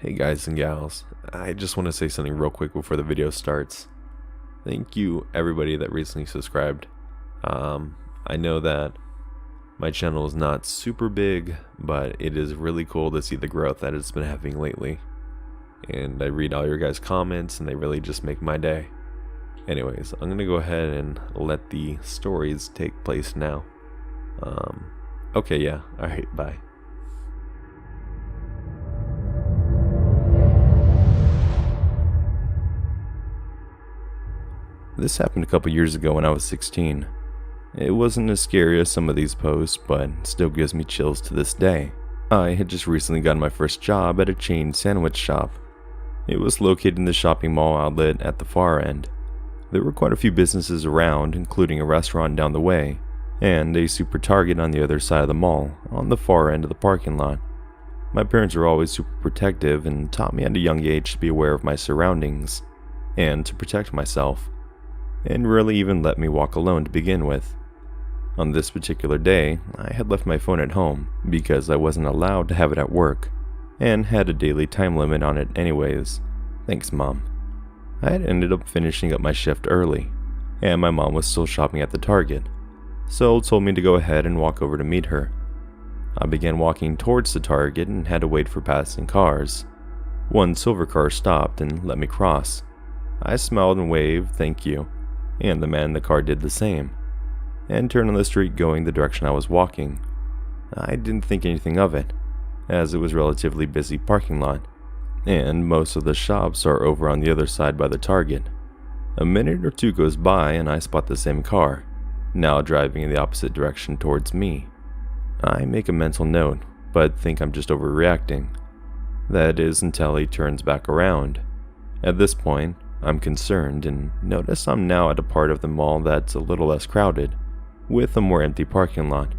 Hey guys and gals, I just want to say something real quick before the video starts. Thank you everybody that recently subscribed. I know that my channel is not super big, but it is really cool to see the growth that it's been having lately. And I read all your guys' comments and they really just make my day. Anyways, I'm gonna go ahead and let the stories take place now. Okay, yeah, alright, bye. This happened a couple years ago when I was 16. It wasn't as scary as some of these posts, but still gives me chills to this day. I had just recently gotten my first job at a chain sandwich shop. It was located in the shopping mall outlet at the far end. There were quite a few businesses around, including a restaurant down the way, and a super Target on the other side of the mall, on the far end of the parking lot. My parents were always super protective and taught me at a young age to be aware of my surroundings, and to protect myself, and rarely even let me walk alone to begin with. On this particular day, I had left my phone at home because I wasn't allowed to have it at work, and had a daily time limit on it anyways. Thanks, Mom. I had ended up finishing up my shift early, and my mom was still shopping at the Target, so told me to go ahead and walk over to meet her. I began walking towards the Target and had to wait for passing cars. One silver car stopped and let me cross. I smiled and waved thank you, and the man in the car did the same, and turned on the street going the direction I was walking. I didn't think anything of it, as it was a relatively busy parking lot, and most of the shops are over on the other side by the Target. A minute or two goes by and I spot the same car, now driving in the opposite direction towards me. I make a mental note, but think I'm just overreacting. That is until he turns back around. At this point, I'm concerned and notice I'm now at a part of the mall that's a little less crowded, with a more empty parking lot.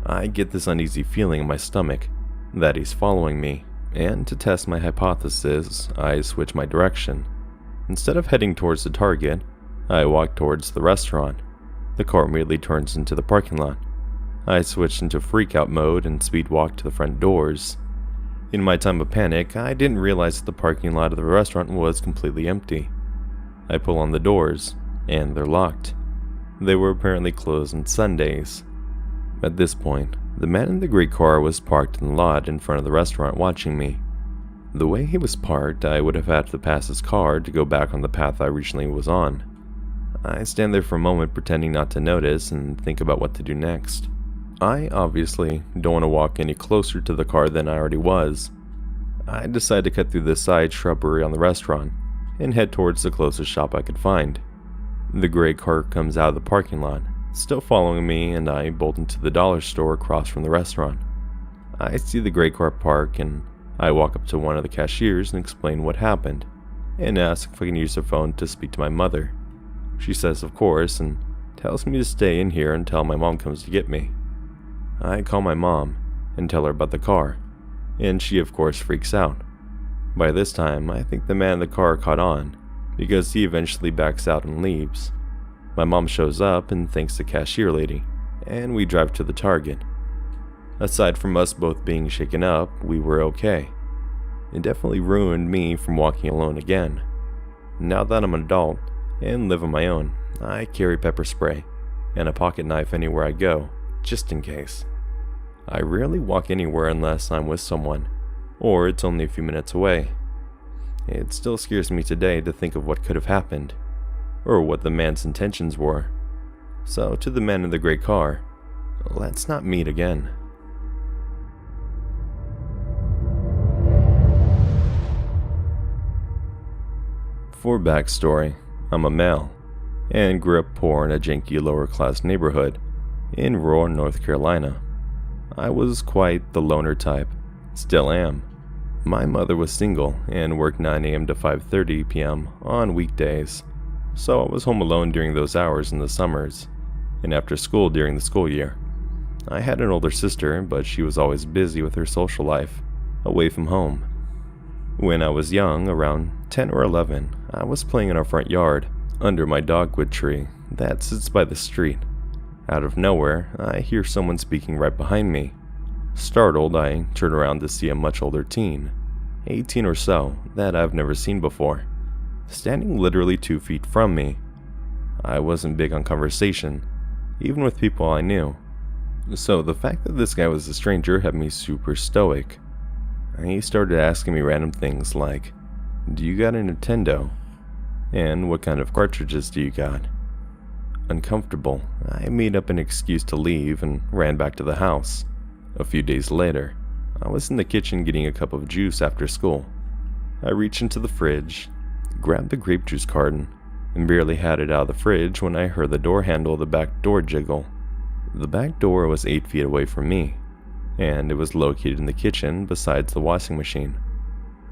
I get this uneasy feeling in my stomach that he's following me, and to test my hypothesis, I switch my direction. Instead of heading towards the Target, I walk towards the restaurant. The car immediately turns into the parking lot. I switch into freak-out mode and speed walk to the front doors. In my time of panic, I didn't realize that the parking lot of the restaurant was completely empty. I pull on the doors, and they're locked. They were apparently closed on Sundays. At this point, the man in the gray car was parked in the lot in front of the restaurant watching me. The way he was parked, I would have had to pass his car to go back on the path I originally was on. I stand there for a moment pretending not to notice and think about what to do next. I obviously don't want to walk any closer to the car than I already was. I decide to cut through the side shrubbery on the restaurant and head towards the closest shop I could find. The gray car comes out of the parking lot, still following me, and I bolt into the dollar store across from the restaurant. I see the gray car park and I walk up to one of the cashiers and explain what happened, and ask if I can use her phone to speak to my mother. She says of course and tells me to stay in here until my mom comes to get me. I call my mom and tell her about the car, and she of course freaks out. By this time, I think the man in the car caught on, because he eventually backs out and leaves. My mom shows up and thanks the cashier lady, and we drive to the Target. Aside from us both being shaken up, we were okay. It definitely ruined me from walking alone again. Now that I'm an adult and live on my own, I carry pepper spray and a pocket knife anywhere I go, just in case. I rarely walk anywhere unless I'm with someone, or it's only a few minutes away. It still scares me today to think of what could have happened, or what the man's intentions were. So to the man in the gray car, let's not meet again. For backstory, I'm a male, and grew up poor in a janky lower class neighborhood in rural North Carolina. I was quite the loner type, still am. My mother was single and worked 9 a.m. to 5:30 p.m. on weekdays, so I was home alone during those hours in the summers, and after school during the school year. I had an older sister, but she was always busy with her social life, away from home. When I was young, around 10 or 11, I was playing in our front yard, under my dogwood tree that sits by the street. Out of nowhere, I hear someone speaking right behind me. Startled, I turn around to see a much older teen. 18 or so, that I've never seen before, standing literally 2 feet from me. I wasn't big on conversation, even with people I knew, so the fact that this guy was a stranger had me super stoic. He started asking me random things like, "Do you got a Nintendo?" and "What kind of cartridges do you got?" Uncomfortable, I made up an excuse to leave and ran back to the house. A few days later, I was in the kitchen getting a cup of juice after school. I reached into the fridge, grabbed the grape juice carton, and barely had it out of the fridge when I heard the door handle of the back door jiggle. The back door was 8 feet away from me, and it was located in the kitchen besides the washing machine.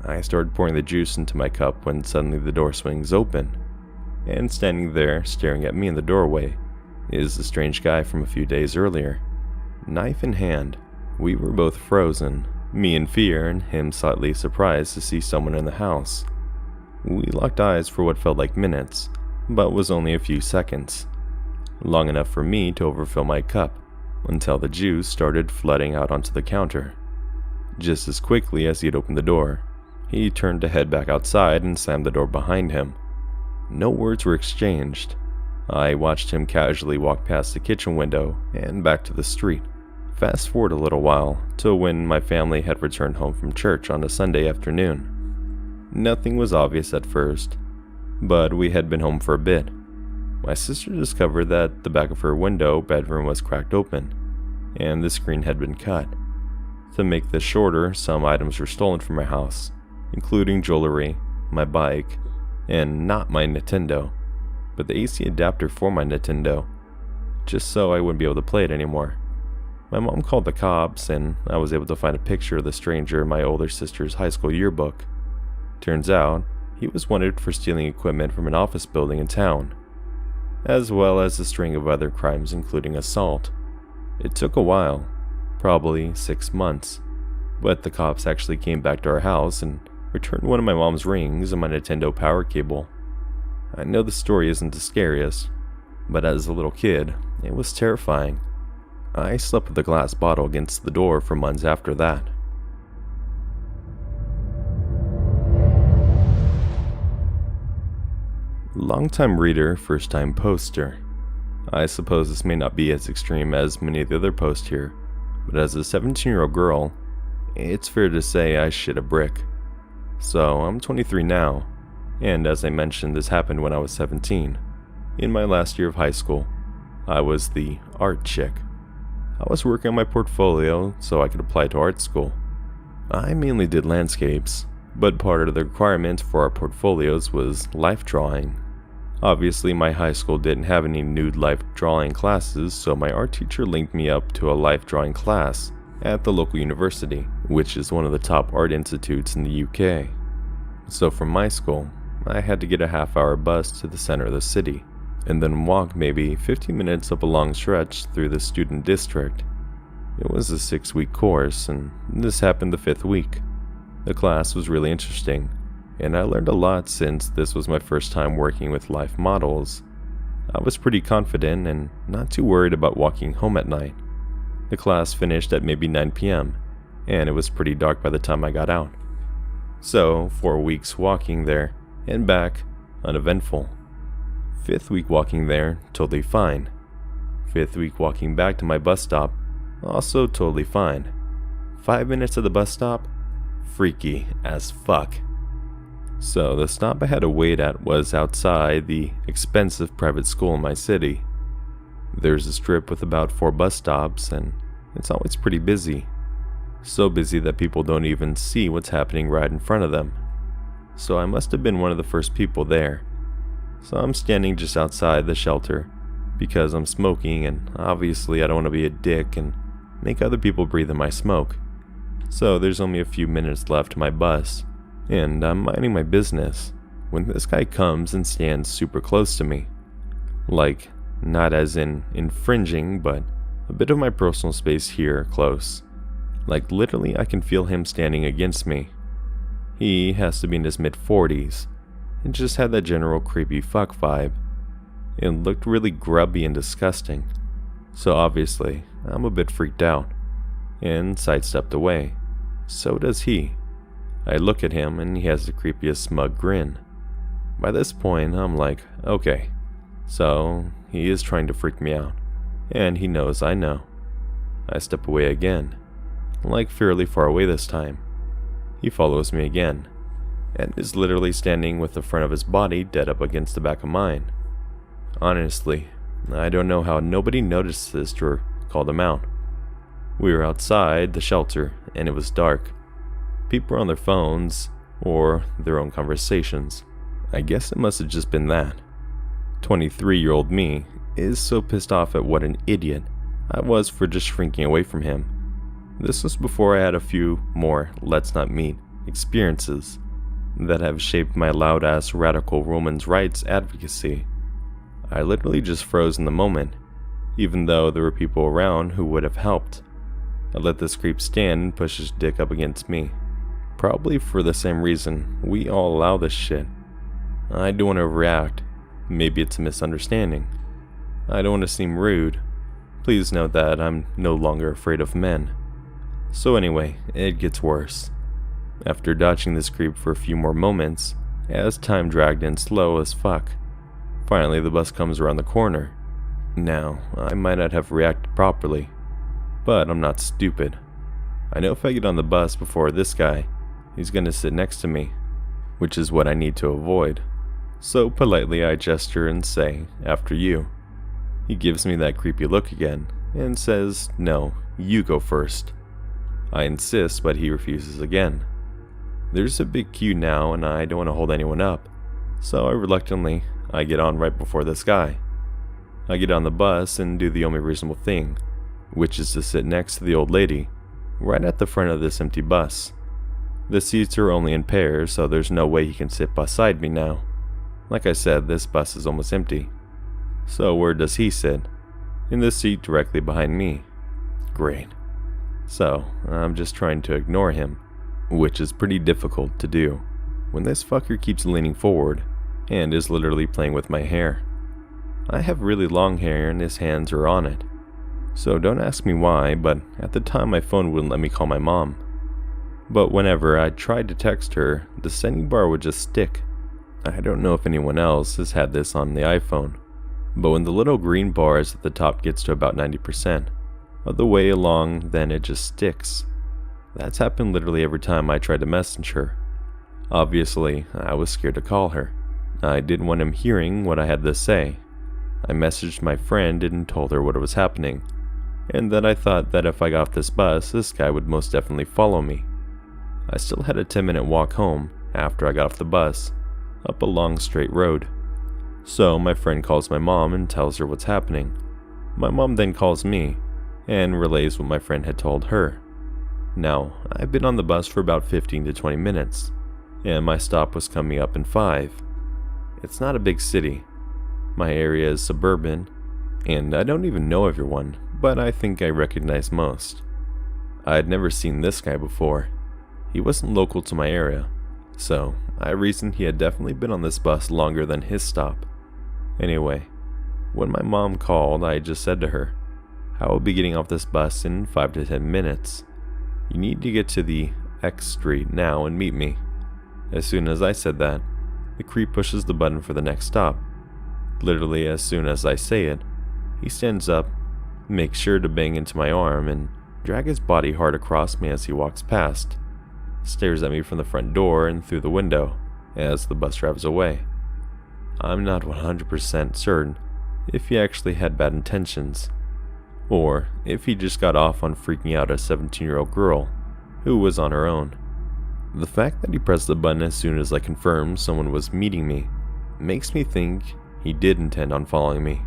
I started pouring the juice into my cup when suddenly the door swings open, and standing there staring at me in the doorway is the strange guy from a few days earlier. Knife in hand, we were both frozen, me in fear and him slightly surprised to see someone in the house. We locked eyes for what felt like minutes, but was only a few seconds. Long enough for me to overfill my cup, until the juice started flooding out onto the counter. Just as quickly as he had opened the door, he turned to head back outside and slammed the door behind him. No words were exchanged. I watched him casually walk past the kitchen window and back to the street. Fast forward a little while to when my family had returned home from church on a Sunday afternoon. Nothing was obvious at first, but we had been home for a bit. My sister discovered that the back of her bedroom was cracked open, and the screen had been cut. To make this shorter, some items were stolen from my house, including jewelry, my bike, and not my Nintendo, but the AC adapter for my Nintendo, just so I wouldn't be able to play it anymore. My mom called the cops, and I was able to find a picture of the stranger in my older sister's high school yearbook. Turns out, he was wanted for stealing equipment from an office building in town, as well as a string of other crimes including assault. It took a while, probably 6 months, but the cops actually came back to our house and returned one of my mom's rings and my Nintendo power cable. I know the story isn't the scariest, but as a little kid, it was terrifying. I slept with a glass bottle against the door for months after that. Longtime reader, first-time poster. I suppose this may not be as extreme as many of the other posts here, but as a 17-year-old girl, it's fair to say I shit a brick. So I'm 23 now, and as I mentioned, this happened when I was 17. In my last year of high school, I was the art chick. I was working on my portfolio so I could apply to art school. I mainly did landscapes, but part of the requirement for our portfolios was life drawing. Obviously, my high school didn't have any nude life drawing classes, so my art teacher linked me up to a life drawing class at the local university, which is one of the top art institutes in the UK. So from my school, I had to get a half-hour bus to the center of the city, and then walk maybe 15 minutes up a long stretch through the student district. It was a 6-week course, and this happened the 5th week. The class was really interesting, and I learned a lot since this was my first time working with life models. I was pretty confident and not too worried about walking home at night. The class finished at maybe 9 p.m., and it was pretty dark by the time I got out. So, 4 weeks walking there and back, uneventful. 5th week walking there, totally fine. 5th week walking back to my bus stop, also totally fine. 5 minutes at the bus stop, freaky as fuck. So the stop I had to wait at was outside the expensive private school in my city. There's a strip with about 4 bus stops, and it's always pretty busy. So busy that people don't even see what's happening right in front of them. So I must have been one of the first people there. So I'm standing just outside the shelter because I'm smoking, and obviously I don't want to be a dick and make other people breathe in my smoke. So there's only a few minutes left to my bus, and I'm minding my business when this guy comes and stands super close to me. Like, not as in infringing, but a bit of my personal space here close. Like literally I can feel him standing against me. He has to be in his mid-40s. It just had that general creepy fuck vibe. It looked really grubby and disgusting. So obviously, I'm a bit freaked out, and sidestepped away. So does he. I look at him and he has the creepiest smug grin. By this point, I'm like, okay, so he is trying to freak me out, and he knows I know. I step away again, like fairly far away this time. He follows me again, and is literally standing with the front of his body dead up against the back of mine. Honestly, I don't know how nobody noticed this or called him out. We were outside the shelter, and it was dark. People were on their phones, or their own conversations. I guess it must have just been that. 23-year-old me is so pissed off at what an idiot I was for just shrinking away from him. This was before I had a few more let's not meet experiences that have shaped my loud-ass radical women's rights advocacy. I literally just froze in the moment, even though there were people around who would have helped. I let this creep stand and push his dick up against me. Probably for the same reason we all allow this shit. I don't want to overreact. Maybe it's a misunderstanding. I don't want to seem rude. Please note that I'm no longer afraid of men. So anyway, it gets worse. After dodging this creep for a few more moments, as time dragged in slow as fuck, finally the bus comes around the corner. Now, I might not have reacted properly, but I'm not stupid. I know if I get on the bus before this guy, he's gonna sit next to me, which is what I need to avoid. So politely I gesture and say, after you. He gives me that creepy look again, and says, no, you go first. I insist, but he refuses again. There's a big queue now, and I don't want to hold anyone up, so I get on right before this guy. I get on the bus and do the only reasonable thing, which is to sit next to the old lady, right at the front of this empty bus. The seats are only in pairs, so there's no way he can sit beside me now. Like I said, this bus is almost empty. So where does he sit? In the seat directly behind me. Great. So, I'm just trying to ignore him, which is pretty difficult to do when this fucker keeps leaning forward and is literally playing with my hair. I have really long hair and his hands are on it. So don't ask me why, but at the time my phone wouldn't let me call my mom. But whenever I tried to text her, the sending bar would just stick. I don't know if anyone else has had this on the iPhone, but when the little green bars at the top gets to about 90% of the way along, then it just sticks. That's happened literally every time I tried to message her. Obviously, I was scared to call her. I didn't want him hearing what I had to say. I messaged my friend and told her what was happening, and that I thought that if I got off this bus, this guy would most definitely follow me. I still had a 10-minute walk home after I got off the bus, up a long straight road. So my friend calls my mom and tells her what's happening. My mom then calls me and relays what my friend had told her. Now, I've been on the bus for about 15 to 20 minutes, and my stop was coming up in 5. It's not a big city. My area is suburban, and I don't even know everyone, but I think I recognize most. I had never seen this guy before. He wasn't local to my area, so I reasoned he had definitely been on this bus longer than his stop. Anyway, when my mom called, I just said to her, I will be getting off this bus in 5 to 10 minutes. You need to get to the X street now and meet me. As soon as I said that, the creep pushes the button for the next stop. Literally as soon as I say it, he stands up, makes sure to bang into my arm, and drag his body hard across me as he walks past. Stares at me from the front door and through the window as the bus drives away. I'm not 100% certain if he actually had bad intentions, or if he just got off on freaking out a 17-year-old girl who was on her own. The fact that he pressed the button as soon as I confirmed someone was meeting me makes me think he did intend on following me.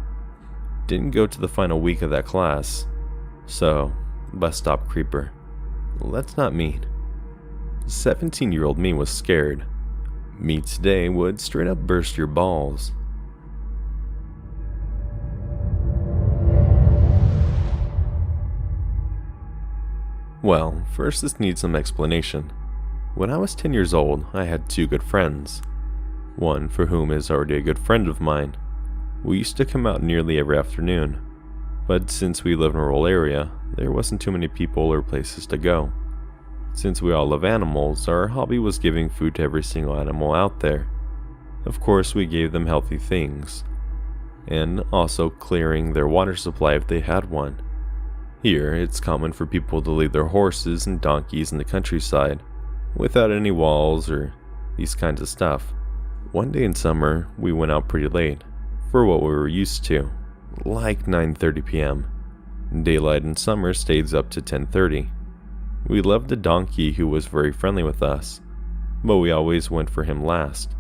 Didn't go to the final week of that class, so bus stop creeper. Let's not meet. 17-year-old me was scared. Me today would straight up burst your balls. Well, first this needs some explanation. When I was 10 years old, I had 2 good friends. One for whom is already a good friend of mine. We used to come out nearly every afternoon, but since we live in a rural area, there wasn't too many people or places to go. Since we all love animals, our hobby was giving food to every single animal out there. Of course, we gave them healthy things, and also clearing their water supply if they had one. Here, it's common for people to leave their horses and donkeys in the countryside, without any walls or these kinds of stuff. One day in summer, we went out pretty late, for what we were used to, like 9:30 p.m. Daylight in summer stays up to 10:30. We loved a donkey who was very friendly with us, but we always went for him last,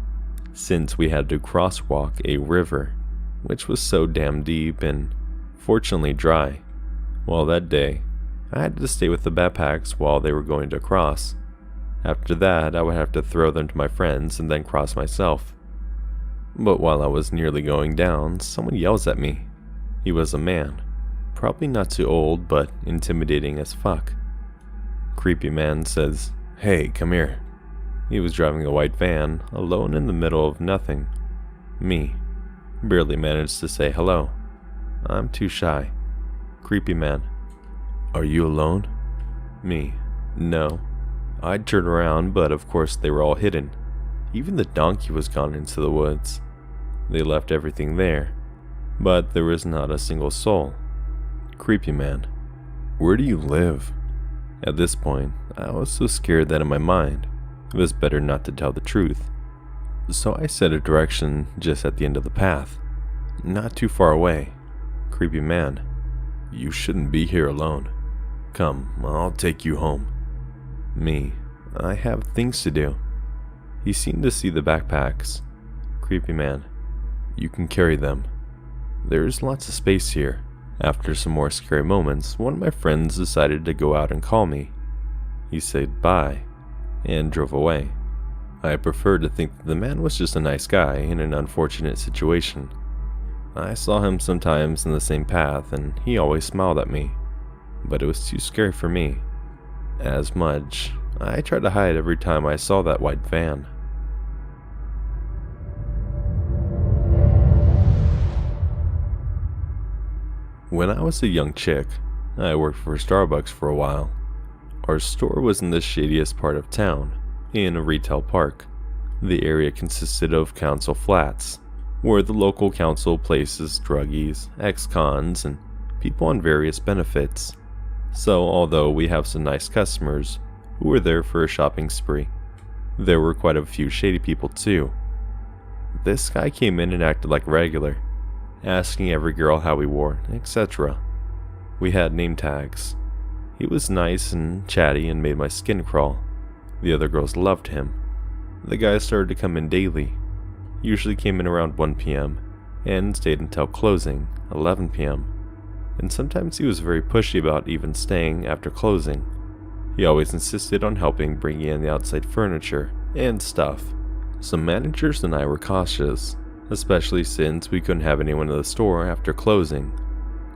since we had to crosswalk a river, which was so damn deep and fortunately dry. Well, that day, I had to stay with the backpacks while they were going to cross. After that, I would have to throw them to my friends and then cross myself. But while I was nearly going down, someone yells at me. He was a man, probably not too old, but intimidating as fuck. Creepy man says, "Hey, come here." He was driving a white van, alone in the middle of nothing. Me, barely managed to say hello. I'm too shy. Creepy man, "Are you alone?" Me, "No." I'd turn around, but of course they were all hidden. Even the donkey was gone into the woods. They left everything there, but there was not a single soul. Creepy man, "Where do you live?" At this point, I was so scared that in my mind, it was better not to tell the truth. So I set a direction just at the end of the path, not too far away. Creepy man, "You shouldn't be here alone. Come, I'll take you home." Me, "I have things to do." He seemed to see the backpacks. Creepy man, "You can carry them. There's lots of space here." After some more scary moments, one of my friends decided to go out and call me. He said bye and drove away. I preferred to think that the man was just a nice guy in an unfortunate situation. I saw him sometimes in the same path and he always smiled at me, but it was too scary for me. As much, I tried to hide every time I saw that white van. When I was a young chick, I worked for Starbucks for a while. Our store was in the shadiest part of town, in a retail park. The area consisted of council flats, where the local council places druggies, ex-cons, and people on various benefits. So although we have some nice customers who were there for a shopping spree, there were quite a few shady people too. This guy came in and acted like regular, asking every girl how we wore, etc. We had name tags. He was nice and chatty and made my skin crawl. The other girls loved him. The guy started to come in daily. Usually came in around 1 p.m. and stayed until closing, 11 p.m. And sometimes he was very pushy about even staying after closing. He always insisted on helping bring in the outside furniture and stuff. Some managers and I were cautious, especially since we couldn't have anyone in the store after closing.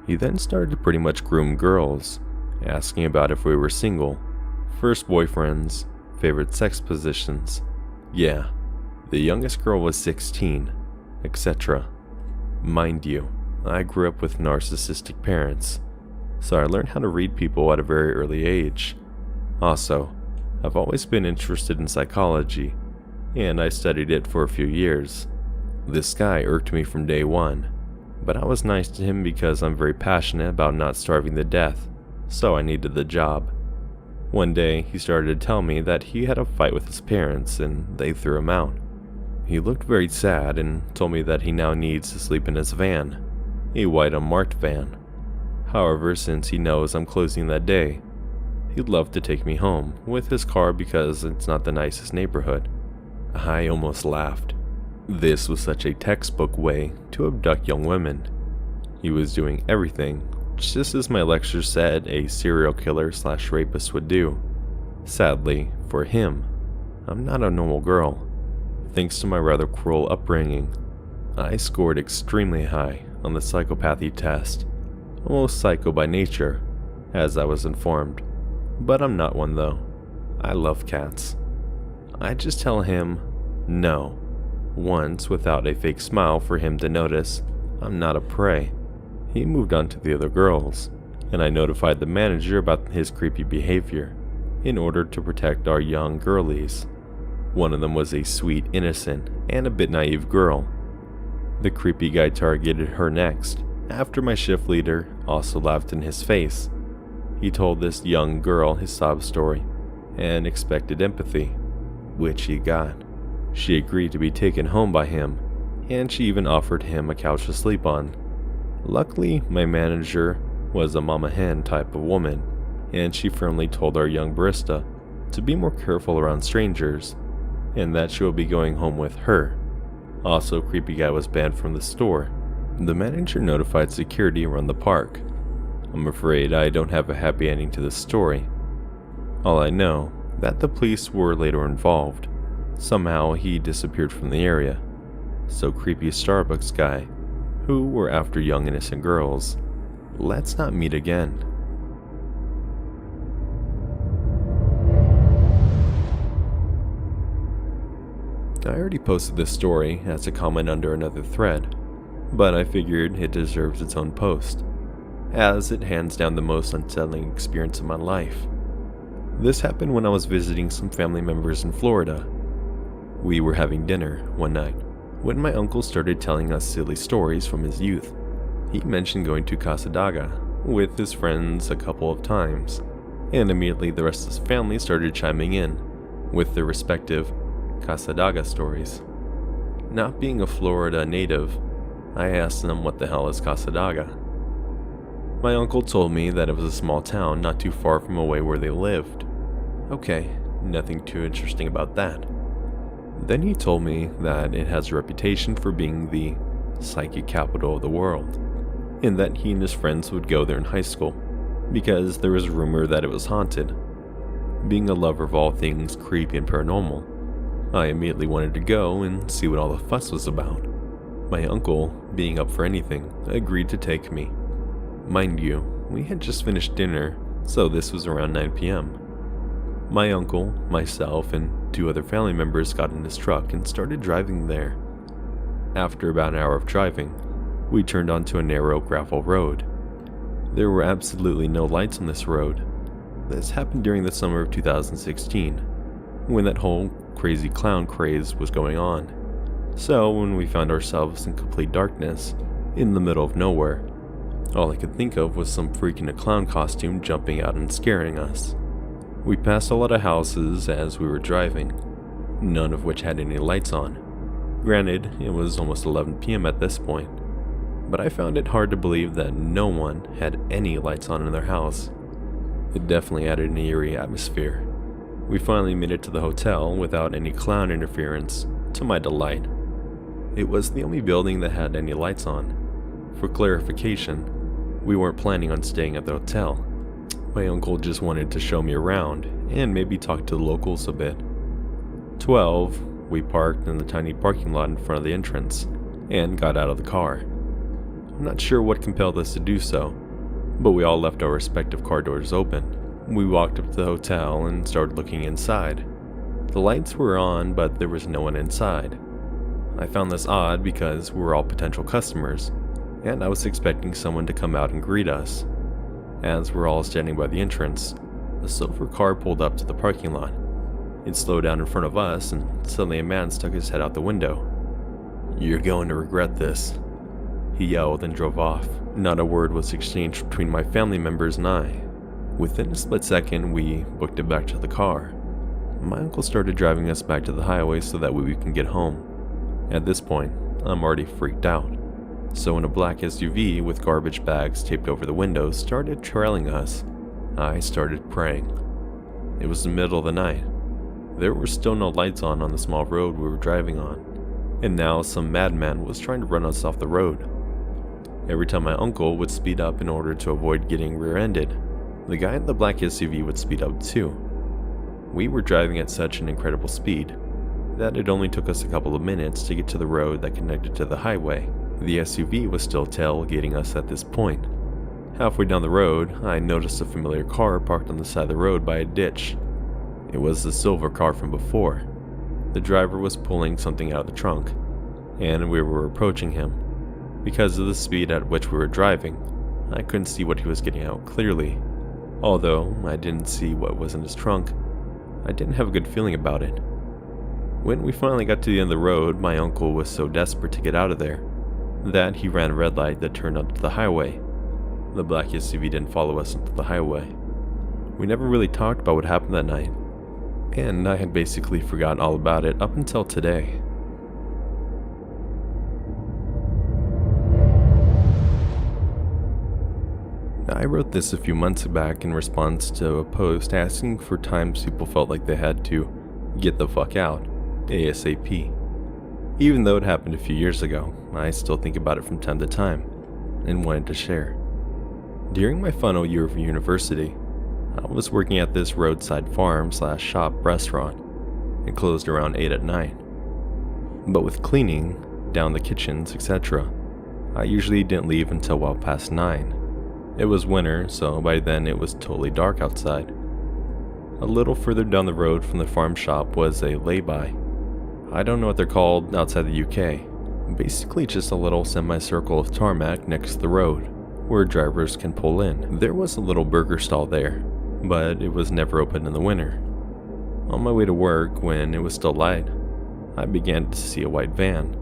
He then started to pretty much groom girls, asking about if we were single, first boyfriends, favorite sex positions. Yeah, the youngest girl was 16, etc. Mind you, I grew up with narcissistic parents, so I learned how to read people at a very early age. Also, I've always been interested in psychology, and I studied it for a few years. This guy irked me from day one, but I was nice to him because I'm very passionate about not starving to death, so I needed the job. One day, he started to tell me that he had a fight with his parents and they threw him out. He looked very sad and told me that he now needs to sleep in his van, a white unmarked van. However, since he knows I'm closing that day, he'd love to take me home with his car because it's not the nicest neighborhood. I almost laughed. This was such a textbook way to abduct young women. He was doing everything just as my lecture said a serial killer/rapist would do. Sadly, for him, I'm not a normal girl. Thanks to my rather cruel upbringing, I scored extremely high on the psychopathy test. Almost psycho by nature, as I was informed. But I'm not one though. I love cats. I just tell him no, once without a fake smile for him to notice I'm not a prey. He moved on to the other girls, and I notified the manager about his creepy behavior. in order to protect our young girlies. One of them was a sweet, innocent, and a bit naive girl. The creepy guy targeted her next, after my shift leader also laughed in his face. He told this young girl his sob story and expected empathy, which he got. She agreed to be taken home by him, and she even offered him a couch to sleep on. Luckily, my manager was a mama hen type of woman, and she firmly told our young barista to be more careful around strangers, and that she will be going home with her. Also, creepy guy was banned from the store. The manager notified security around the park. I'm afraid I don't have a happy ending to this story. All I know, that the police were later involved. Somehow he disappeared from the area. So creepy Starbucks guy, who were after young innocent girls. Let's not meet again. I already posted this story as a comment under another thread, but I figured it deserves its own post, as it hands down the most unsettling experience of my life. This happened when I was visiting some family members in Florida. We were having dinner one night when my uncle started telling us silly stories from his youth. He mentioned going to Casa Daga with his friends a couple of times, and immediately the rest of his family started chiming in with their respective Casa Daga stories. Not being a Florida native, I asked them what the hell is Casa Daga. My uncle told me that it was a small town not too far from away where they lived. Okay, nothing too interesting about that. Then he told me that it has a reputation for being the psychic capital of the world, and that he and his friends would go there in high school, because there was a rumor that it was haunted. Being a lover of all things creepy and paranormal, I immediately wanted to go and see what all the fuss was about. My uncle, being up for anything, agreed to take me. Mind you, we had just finished dinner, so this was around 9 p.m. My uncle, myself, and 2 other family members got in his truck and started driving there. After about an hour of driving, we turned onto a narrow gravel road. There were absolutely no lights on this road. This happened during the summer of 2016, when that whole crazy clown craze was going on. So when we found ourselves in complete darkness, in the middle of nowhere, all I could think of was some freak in a clown costume jumping out and scaring us. We passed a lot of houses as we were driving, none of which had any lights on. Granted, it was almost 11 p.m. at this point, but I found it hard to believe that no one had any lights on in their house. It definitely added an eerie atmosphere. We finally made it to the hotel without any clown interference, to my delight. It was the only building that had any lights on. For clarification, we weren't planning on staying at the hotel. My uncle just wanted to show me around and maybe talk to the locals a bit. 12, we parked in the tiny parking lot in front of the entrance and got out of the car. I'm not sure what compelled us to do so, but we all left our respective car doors open. We walked up to the hotel and started looking inside. The lights were on, but there was no one inside. I found this odd because we were all potential customers, and I was expecting someone to come out and greet us. As we're all standing by the entrance, a silver car pulled up to the parking lot. It slowed down in front of us, and suddenly a man stuck his head out the window. "You're going to regret this," he yelled and drove off. Not a word was exchanged between my family members and I. Within a split second, we booked it back to the car. My uncle started driving us back to the highway so that we can get home. At this point, I'm already freaked out. So when a black SUV with garbage bags taped over the windows started trailing us, I started praying. It was the middle of the night. There were still no lights on the small road we were driving on, and now some madman was trying to run us off the road. Every time my uncle would speed up in order to avoid getting rear-ended, the guy in the black SUV would speed up too. We were driving at such an incredible speed that it only took us a couple of minutes to get to the road that connected to the highway. The SUV was still tailgating us at this point. Halfway down the road, I noticed a familiar car parked on the side of the road by a ditch. It was the silver car from before. The driver was pulling something out of the trunk, and we were approaching him. Because of the speed at which we were driving, I couldn't see what he was getting out clearly. Although I didn't see what was in his trunk, I didn't have a good feeling about it. When we finally got to the end of the road, my uncle was so desperate to get out of there that he ran a red light that turned onto the highway. The black SUV didn't follow us into the highway. We never really talked about what happened that night, and I had basically forgotten all about it up until today. I wrote this a few months back in response to a post asking for times people felt like they had to get the fuck out, ASAP. Even though it happened a few years ago, I still think about it from time to time, and wanted to share. During my final year of university, I was working at this roadside farm/shop restaurant. It closed around 8 at night. But with cleaning, down the kitchens, etc., I usually didn't leave until well past 9. It was winter, so by then it was totally dark outside. A little further down the road from the farm shop was a lay-by. I don't know what they're called outside the UK. Basically just a little semicircle of tarmac next to the road, where drivers can pull in. There was a little burger stall there, but it was never open in the winter. On my way to work, when it was still light, I began to see a white van,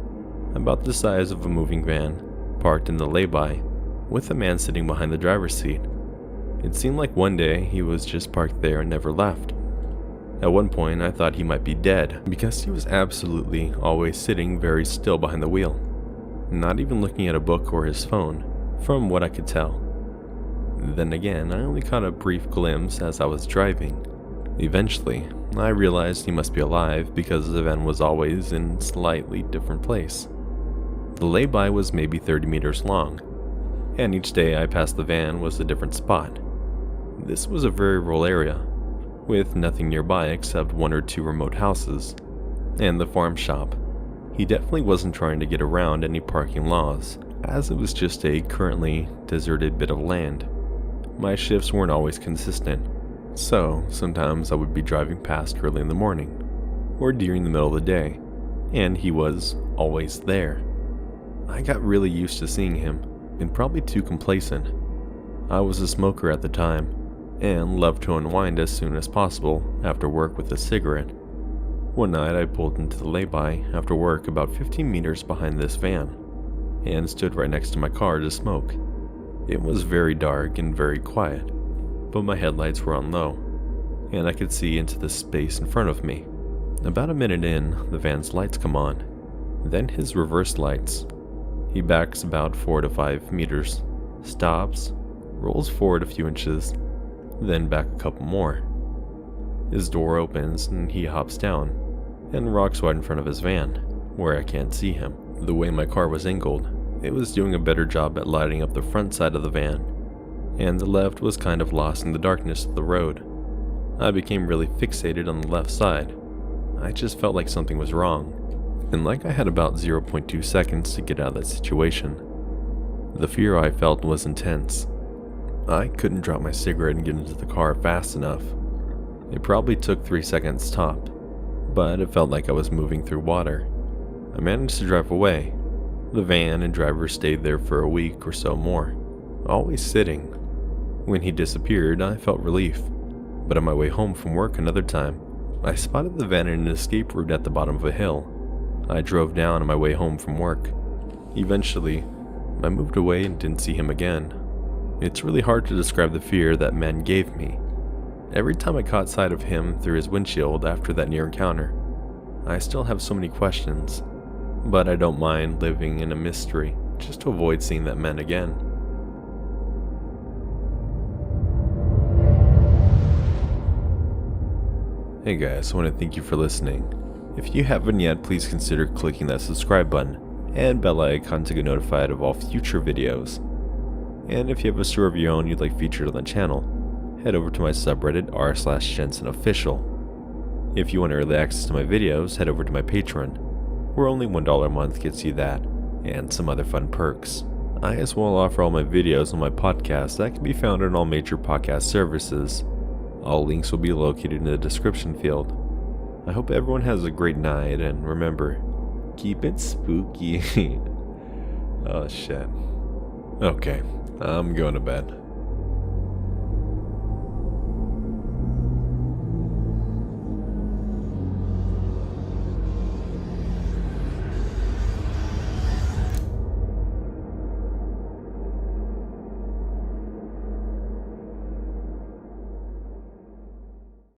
about the size of a moving van, parked in the lay-by, with a man sitting behind the driver's seat. It seemed like one day he was just parked there and never left. At one point I thought he might be dead, because he was absolutely always sitting very still behind the wheel, not even looking at a book or his phone, from what I could tell. Then again, I only caught a brief glimpse as I was driving. Eventually, I realized he must be alive because the van was always in a slightly different place. The lay-by was maybe 30 meters long, and each day I passed the van was a different spot. This was a very rural area, with nothing nearby except 1 or 2 remote houses, and the farm shop. He definitely wasn't trying to get around any parking laws, as it was just a currently deserted bit of land. My shifts weren't always consistent, so sometimes I would be driving past early in the morning, or during the middle of the day, and he was always there. I got really used to seeing him, and probably too complacent. I was a smoker at the time, and loved to unwind as soon as possible after work with a cigarette. One night I pulled into the lay-by after work about 15 meters behind this van, and stood right next to my car to smoke. It was very dark and very quiet, but my headlights were on low, and I could see into the space in front of me. About a minute in, the van's lights come on, then his reverse lights. He backs about 4 to 5 meters, stops, rolls forward a few inches, then back a couple more. His door opens and he hops down, and rocks right in front of his van, where I can't see him. The way my car was angled, it was doing a better job at lighting up the front side of the van, and the left was kind of lost in the darkness of the road. I became really fixated on the left side. I just felt like something was wrong, and like I had about 0.2 seconds to get out of that situation. The fear I felt was intense. I couldn't drop my cigarette and get into the car fast enough. It probably took 3 seconds top, but it felt like I was moving through water. I managed to drive away. The van and driver stayed there for a week or so more, always sitting. When he disappeared, I felt relief, but on my way home from work another time, I spotted the van in an escape route at the bottom of a hill. I drove down on my way home from work. Eventually, I moved away and didn't see him again. It's really hard to describe the fear that man gave me. Every time I caught sight of him through his windshield after that near encounter, I still have so many questions, but I don't mind living in a mystery just to avoid seeing that man again. Hey guys, I want to thank you for listening. If you haven't yet, please consider clicking that subscribe button and bell icon to get notified of all future videos. And if you have a story of your own you'd like featured on the channel, head over to my subreddit r/GenSenOfficial. If you want early access to my videos, head over to my Patreon, where only $1 a month gets you that, and some other fun perks. I as well offer all my videos on my podcast that can be found on all major podcast services. All links will be located in the description field. I hope everyone has a great night, and remember, keep it spooky. Oh shit. Okay, I'm going to bed.